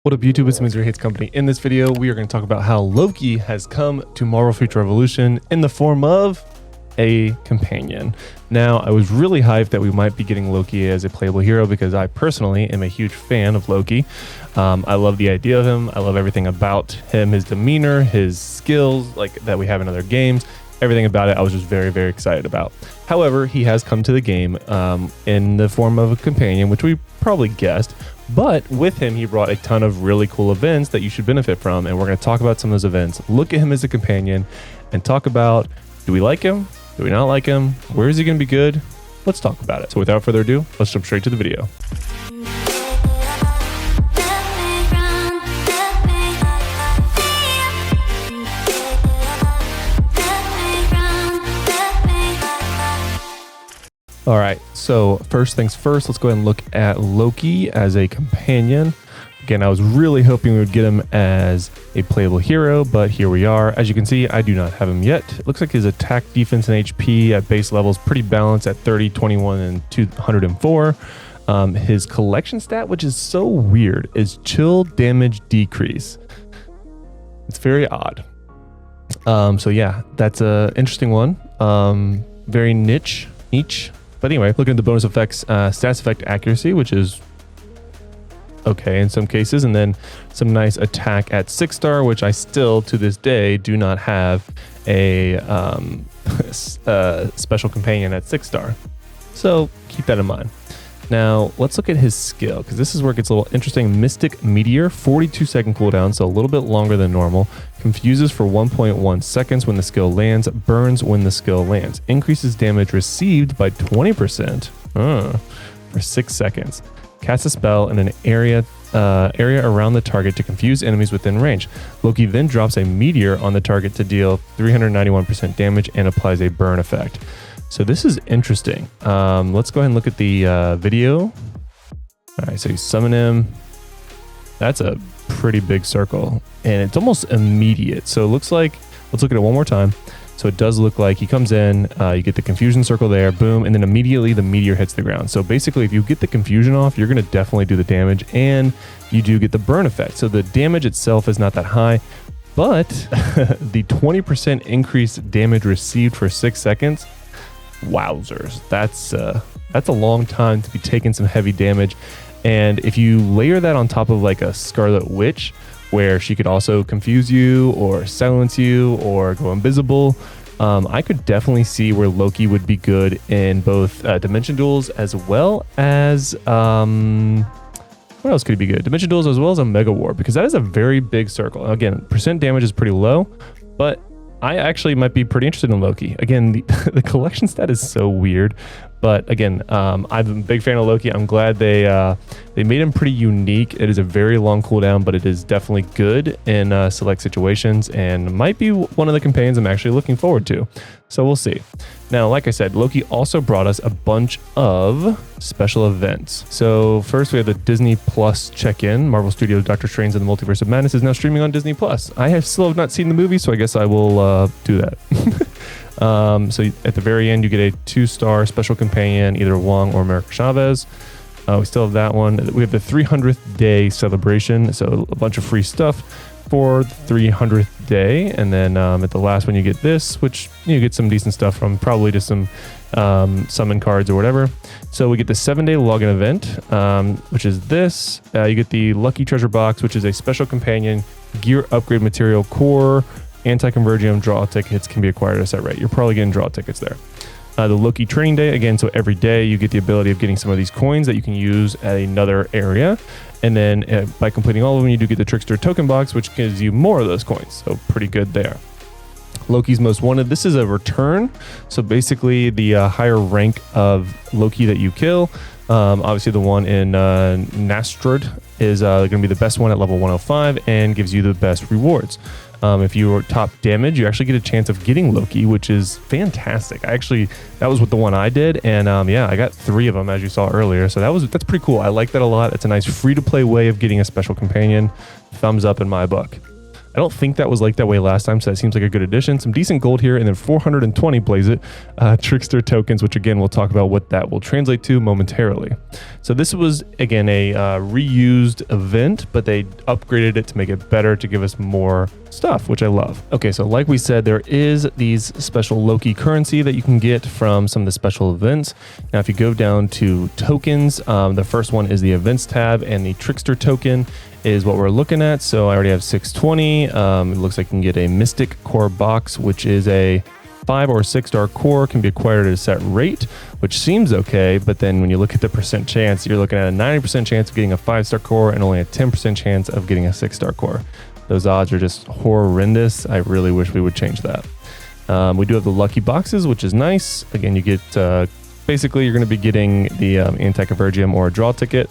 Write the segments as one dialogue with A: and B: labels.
A: What up YouTube, it's Misery Hates Company. In this video, we are going to talk about how Loki has come to Marvel Future Revolution in the form of a companion. Now, I was really hyped that we might be getting Loki as a playable hero because I personally am a huge fan of Loki. I love the idea of him. I love everything about him, his demeanor, his skills, like that we have in other games. Everything about it I was just very, very excited about. However, he has come to the game in the form of a companion, which we probably guessed. But with him, he brought a ton of really cool events that you should benefit from. And we're going to talk about some of those events, look at him as a companion, and talk about, do we like him? Do we not like him? Where is he going to be good? Let's talk about it. So without further ado, let's jump straight to the video. All right, so first things first, let's go ahead and look at Loki as a companion. Again, I was really hoping we would get him as a playable hero, but here we are. As you can see, I do not have him yet. It looks like his attack, defense, and HP at base level is pretty balanced at 30, 21, and 204. His collection stat, which is so weird, is chill damage decrease. It's very odd. So yeah, that's an interesting one. Very niche. But anyway, looking at the bonus effects, stats effect accuracy, which is okay in some cases, and then some nice attack at 6-star, which I still to this day do not have a special companion at 6-star. So keep that in mind. Now let's look at his skill, because this is where it gets a little interesting. Mystic Meteor, 42-second cooldown, so a little bit longer than normal. Confuses for 1.1 seconds when the skill lands. Burns when the skill lands. Increases damage received by 20% for 6 seconds. Casts a spell in an area around the target to confuse enemies within range. Loki then drops a meteor on the target to deal 391% damage and applies a burn effect. So this is interesting. Let's go ahead and look at the video. All right, so you summon him. That's a pretty big circle, and it's almost immediate. So it looks like, let's look at it one more time. So it does look like he comes in, you get the confusion circle there, boom, and then immediately the meteor hits the ground. So basically, if you get the confusion off, you're going to definitely do the damage, and you do get the burn effect. So the damage itself is not that high, but the 20% increased damage received for 6 seconds, wowzers, that's a long time to be taking some heavy damage. And if you layer that on top of like a Scarlet Witch, where she could also confuse you or silence you or go invisible, I could definitely see where Loki would be good in both Dimension Duels as well as what else could he be good? Dimension Duels as well as a Mega War, because that is a very big circle. Again, percent damage is pretty low, but I actually might be pretty interested in Loki. Again, the collection stat is so weird, but again, I'm a big fan of Loki. I'm glad they made him pretty unique. It is a very long cooldown, but it is definitely good in select situations, and might be one of the companions I'm actually looking forward to. So we'll see. Now, like I said, Loki also brought us a bunch of special events. So first we have the Disney Plus check-in. Marvel Studios' Doctor Strange and the Multiverse of Madness is now streaming on Disney Plus. I still have not seen the movie, so I guess I will do that. So at the very end, you get a 2-star special companion, either Wong or America Chavez. We still have that one. We have the 300th day celebration, so a bunch of free stuff for the 300th day. And then at the last one, you get this, which you get some decent stuff from, probably just some summon cards or whatever. So we get the 7-day login event, which is this. You get the Lucky Treasure Box, which is a special companion, gear upgrade material, core, anti-convergium, draw tickets can be acquired at a set rate. You're probably getting draw tickets there. The Loki training day, again, so every day you get the ability of getting some of these coins that you can use at another area. And then by completing all of them, you do get the Trickster token box, which gives you more of those coins. So pretty good there. Loki's Most Wanted. This is a return. So basically the higher rank of Loki that you kill. Obviously the one in Nastrud is going to be the best one at level 105 and gives you the best rewards. If you are top damage, you actually get a chance of getting Loki, which is fantastic. That was what the one I did, and yeah, I got 3 of them as you saw earlier. So that's pretty cool. I like that a lot. It's a nice free-to-play way of getting a special companion. Thumbs up in my book. I don't think that was like that way last time, so that seems like a good addition. Some decent gold here, and then 420 Blaze It Trickster tokens, which again, we'll talk about what that will translate to momentarily. So this was, again, a reused event, but they upgraded it to make it better to give us more stuff, which I love. Okay, so like we said, there is these special Loki currency that you can get from some of the special events. Now, if you go down to tokens, the first one is the events tab, and the Trickster token is what we're looking at. So I already have 620. It looks like you can get a Mystic Core box, which is a 5 or 6 star core, can be acquired at a set rate, which seems okay. But then when you look at the percent chance, you're looking at a 90% chance of getting a 5-star core and only a 10% chance of getting a 6-star core. Those odds are just horrendous. I really wish we would change that. We do have the lucky boxes, which is nice. Again, you get, basically you're going to be getting the Anti-Convergium or a draw ticket.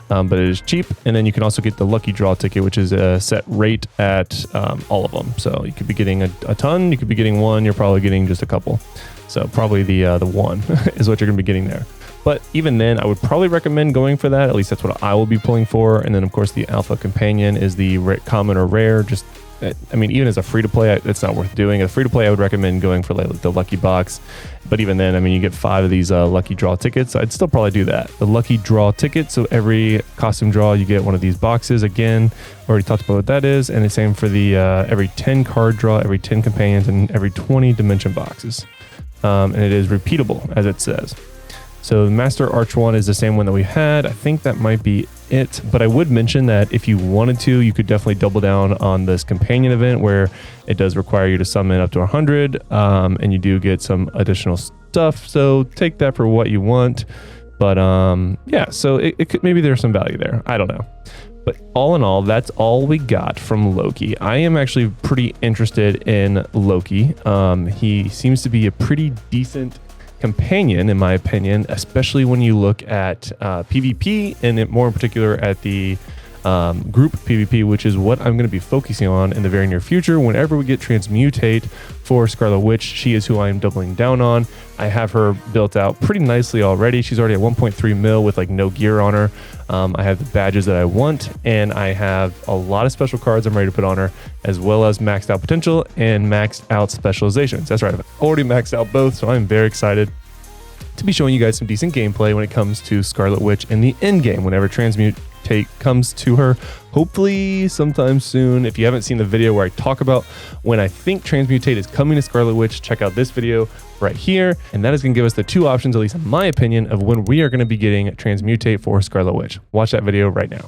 A: But it is cheap, and then you can also get the lucky draw ticket, which is a set rate at all of them. So you could be getting a ton, you could be getting one, you're probably getting just a couple. So probably the one is what you're going to be getting there. But even then, I would probably recommend going for that. At least that's what I will be pulling for. And then, of course, the Alpha Companion is the common or rare. Just, I mean, even as a free-to-play, it's not worth doing. A free-to-play, I would recommend going for like the lucky box. But even then, I mean, you get 5 of these lucky draw tickets. I'd still probably do that. The lucky draw ticket, so every costume draw, you get one of these boxes. Again, already talked about what that is. And the same for the every 10 card draw, every 10 companions, and every 20 dimension boxes. And it is repeatable, as it says. So the Master Arch one is the same one that we had. I think that might be it, but I would mention that if you wanted to, you could definitely double down on this companion event where it does require you to summon up to 100, and you do get some additional stuff. So take that for what you want. But yeah, so it could, maybe there's some value there. I don't know. But all in all, that's all we got from Loki. I am actually pretty interested in Loki. He seems to be a pretty decent companion, in my opinion, especially when you look at PvP, and more in particular at the group PvP, which is what I'm going to be focusing on in the very near future. Whenever we get Transmutate for Scarlet Witch, she is who I am doubling down on. I have her built out pretty nicely already. She's already at 1.3 mil with like no gear on her. I have the badges that I want, and I have a lot of special cards I'm ready to put on her, as well as maxed out potential and maxed out specializations. That's right, I've already maxed out both, so I'm very excited to be showing you guys some decent gameplay when it comes to Scarlet Witch in the end game whenever Transmutate comes to her, hopefully sometime soon. If you haven't seen the video where I talk about when I think Transmutate is coming to Scarlet Witch, check out this video right here, and that is going to give us the 2 options, at least in my opinion, of when we are going to be getting Transmutate for Scarlet Witch. Watch that video right now.